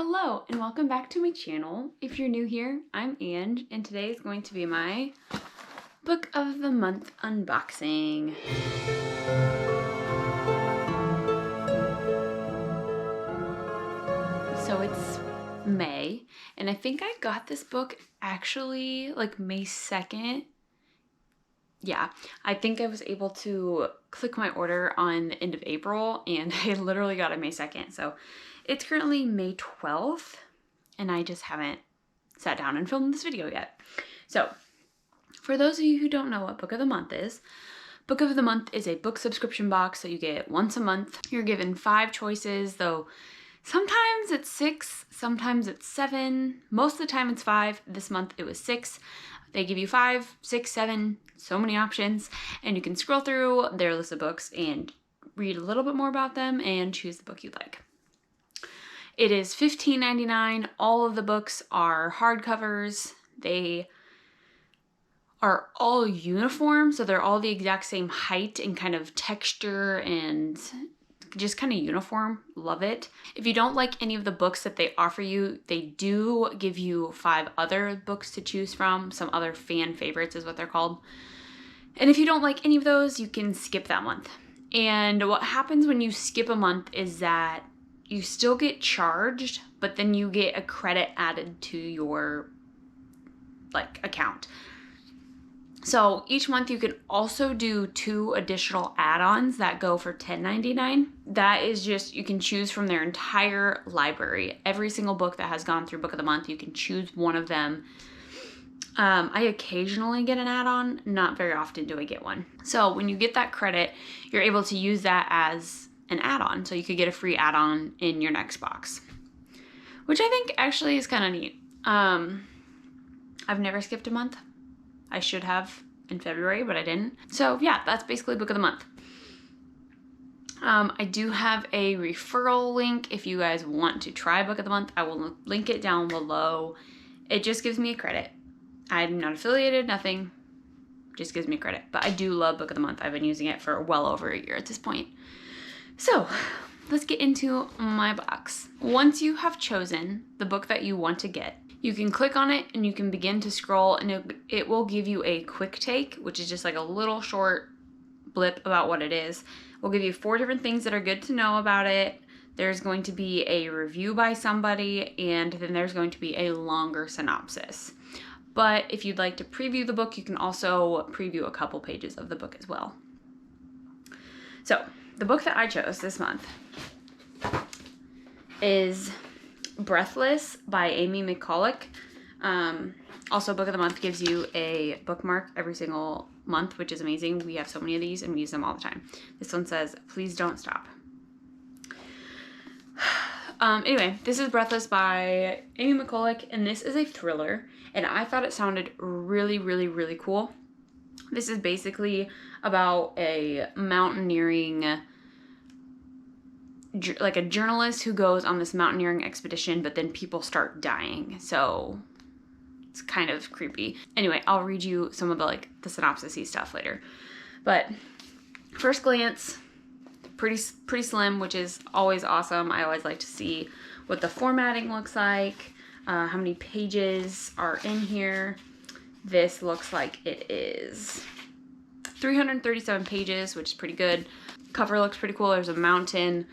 Hello and welcome back to my channel. If you're new here, I'm Ange and today is going to be my book of the month unboxing. So it's May and I think I got this book actually like May 2nd. Yeah, I think I was able to click my order on the end of April and I literally got it May 2nd. So it's currently May 12th and I just haven't sat down and filmed this video yet. So for those of you who don't know what Book of the Month is a book subscription box that you get once a month. You're given 5 choices, though sometimes it's 6, sometimes it's 7. Most of the time it's 5. This month it was 6. They give you 5, 6, 7, so many options, and you can scroll through their list of books and read a little bit more about them and choose the book you'd like. It is $15.99. All of the books are hardcovers. They are all uniform, so they're all the exact same height and kind of texture and just kind of uniform. Love it. If you don't like any of the books that they offer you, they do give you 5 other books to choose from. Some other fan favorites is what they're called. And if you don't like any of those, you can skip that month. And what happens when you skip a month is that you still get charged, but then you get a credit added to your account. So each month you can also do 2 additional add-ons that go for $10.99. That is just, you can choose from their entire library. Every single book that has gone through Book of the Month, you can choose one of them. I occasionally get an add-on, not very often do I get one. So when you get that credit, you're able to use that as an add-on. So you could get a free add-on in your next box, which I think actually is kind of neat. I've never skipped a month. I should have in February, but I didn't. So yeah, that's basically Book of the Month. I do have a referral link if you guys want to try Book of the Month. I will link it down below. It just gives me a credit. I'm not affiliated, nothing. Just gives me credit. But I do love Book of the Month. I've been using it for well over a year at this point. So let's get into my box. Once you have chosen the book that you want to get, you can click on it and you can begin to scroll and it will give you a quick take, which is just like a little short blip about what it is. We'll give you 4 different things that are good to know about it. There's going to be a review by somebody, and then there's going to be a longer synopsis. But if you'd like to preview the book, you can also preview a couple pages of the book as well. So the book that I chose this month is Breathless by Amy Mcculloch. Also, Book of the Month gives you a bookmark every single month, which is amazing. We have so many of these and we use them all the time. This one says, "Please don't stop." Anyway, this is Breathless by Amy Mcculloch, and this is a thriller, and I thought it sounded really, really, really cool. This is basically about a mountaineering, like a journalist who goes on this mountaineering expedition, but then people start dying, so it's kind of creepy. Anyway, I'll read you some of the synopsis-y stuff later. But first glance, pretty slim, which is always awesome. I always like to see what the formatting looks like, how many pages are in here. This looks like it is 337 pages, which is pretty good. Cover looks pretty cool. There's a mountain,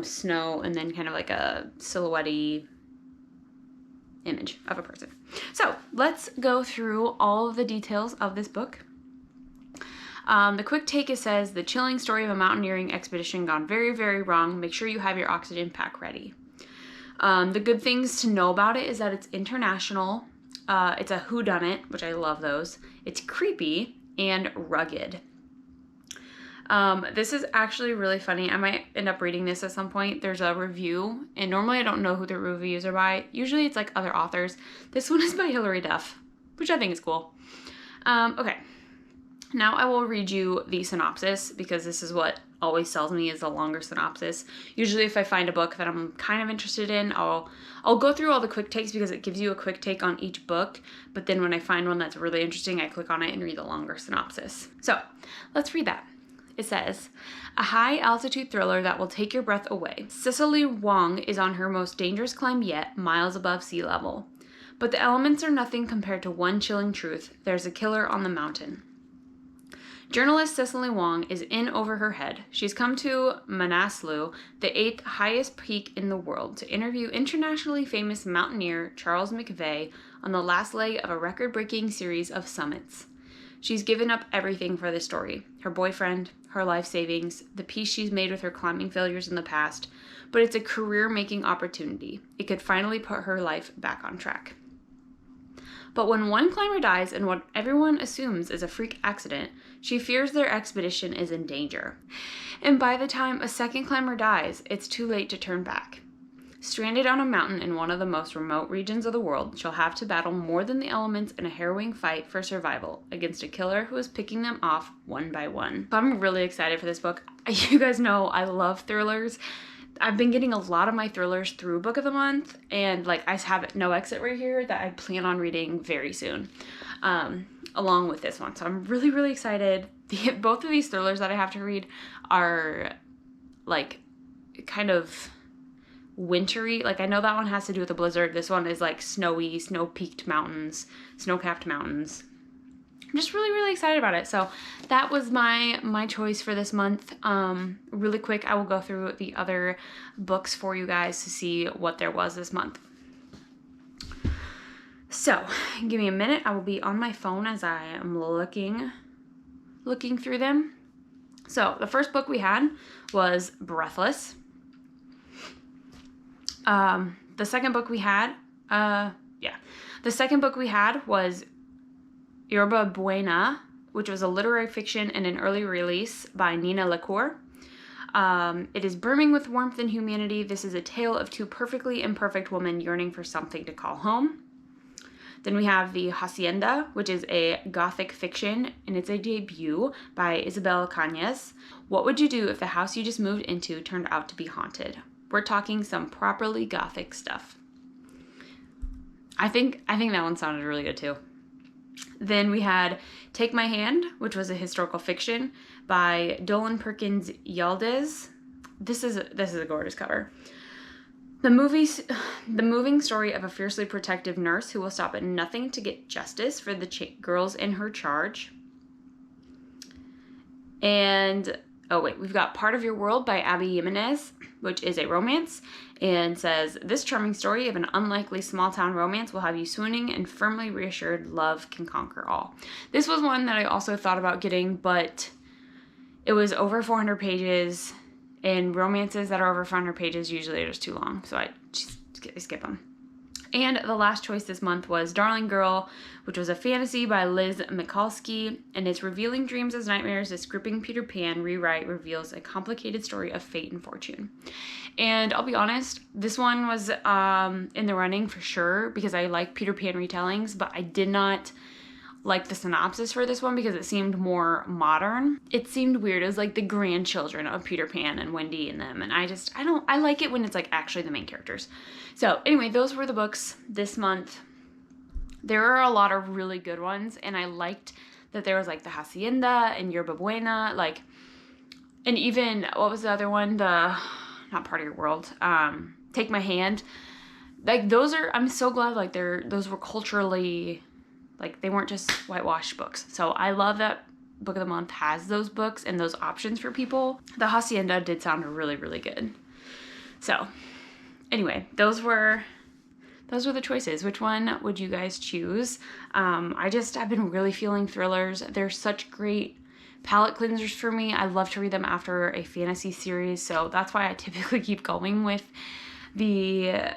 snow, and then kind of like a silhouette-y image of a person. So let's go through all of the details of this book. The quick take, it says, "The chilling story of a mountaineering expedition gone very, very wrong. Make sure you have your oxygen pack ready." The good things to know about it is that it's international. It's a whodunit, which I love those. It's creepy and rugged. This is actually really funny. I might end up reading this at some point. There's a review, and normally I don't know who the reviews are by. Usually it's like other authors. This one is by Hilary Duff, which I think is cool. Okay. Now I will read you the synopsis because this is what always sells me, is the longer synopsis. Usually if I find a book that I'm kind of interested in, I'll go through all the quick takes because it gives you a quick take on each book. But then when I find one that's really interesting, I click on it and read the longer synopsis. So let's read that. It says, a high-altitude thriller that will take your breath away. Cicely Wong is on her most dangerous climb yet, miles above sea level. But the elements are nothing compared to one chilling truth. There's a killer on the mountain. Journalist Cicely Wong is in over her head. She's come to Manaslu, the 8th highest peak in the world, to interview internationally famous mountaineer Charles McVeigh on the last leg of a record-breaking series of summits. She's given up everything for this story. Her boyfriend, her life savings, the peace she's made with her climbing failures in the past, but it's a career-making opportunity. It could finally put her life back on track. But when one climber dies in what everyone assumes is a freak accident, she fears their expedition is in danger. And by the time a second climber dies, it's too late to turn back. Stranded on a mountain in one of the most remote regions of the world, she'll have to battle more than the elements in a harrowing fight for survival against a killer who is picking them off one by one. So I'm really excited for this book. You guys know I love thrillers. I've been getting a lot of my thrillers through Book of the Month, and like I have No Exit right here that I plan on reading very soon, along with this one. So I'm really, really excited. Both of these thrillers that I have to read are like kind of wintry. Like I know that one has to do with a blizzard. This one is like snowy, snow-peaked mountains, snow-capped mountains. I'm just really, really excited about it. So that was my choice for this month. Really quick, I will go through the other books for you guys to see what there was this month. So give me a minute. I will be on my phone as I am looking through them. So the first book we had was Breathless. The second book we had was Yerba Buena, which was a literary fiction and an early release by Nina LaCour. It is brimming with warmth and humanity. This is a tale of two perfectly imperfect women yearning for something to call home. Then we have the Hacienda, which is a gothic fiction, and it's a debut by Isabel Cañas. What would you do if the house you just moved into turned out to be haunted? We're talking some properly gothic stuff. I think that one sounded really good too. Then we had Take My Hand, which was a historical fiction by Dolan Perkins Yaldez. This is a gorgeous cover. The moving story of a fiercely protective nurse who will stop at nothing to get justice for the girls in her charge. And we've got Part of Your World by Abby Yemenez, which is a romance, and says, this charming story of an unlikely small-town romance will have you swooning and firmly reassured love can conquer all. This was one that I also thought about getting, but it was over 400 pages, and romances that are over 400 pages usually are just too long, so I just skip them. And the last choice this month was Darling Girl, which was a fantasy by Liz Mikulski, and its revealing dreams as nightmares, this gripping Peter Pan rewrite reveals a complicated story of fate and fortune. And I'll be honest, this one was in the running for sure because I like Peter Pan retellings, but I did not like the synopsis for this one because it seemed more modern. It seemed weird. It was like the grandchildren of Peter Pan and Wendy and them, and I like it when it's like actually the main characters. So anyway, those were the books this month. There are a lot of really good ones, and I liked that there was like the Hacienda and Yerba Buena, like, and even, what was the other one? Not Part of Your World, Take My Hand. Like those are, I'm so glad like those were culturally, like they weren't just whitewashed books. So I love that Book of the Month has those books and those options for people. The Hacienda did sound really, really good. So anyway, those were the choices. Which one would you guys choose? I've been really feeling thrillers. They're such great palette cleansers for me. I love to read them after a fantasy series, so that's why I typically keep going with the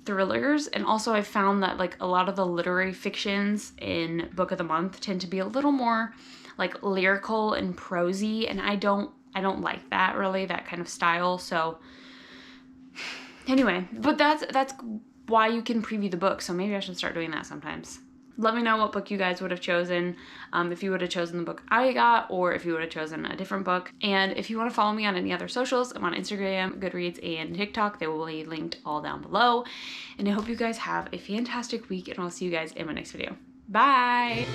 thrillers. And also I've found that like a lot of the literary fictions in Book of the Month tend to be a little more like lyrical and prosy, and I don't like that really, that kind of style. So anyway, but that's why you can preview the book, so maybe I should start doing that sometimes. Let me know what book you guys would have chosen, if you would have chosen the book I got, or if you would have chosen a different book. And if you want to follow me on any other socials, I'm on Instagram, Goodreads, and TikTok. They will be linked all down below. And I hope you guys have a fantastic week, and I'll see you guys in my next video. Bye!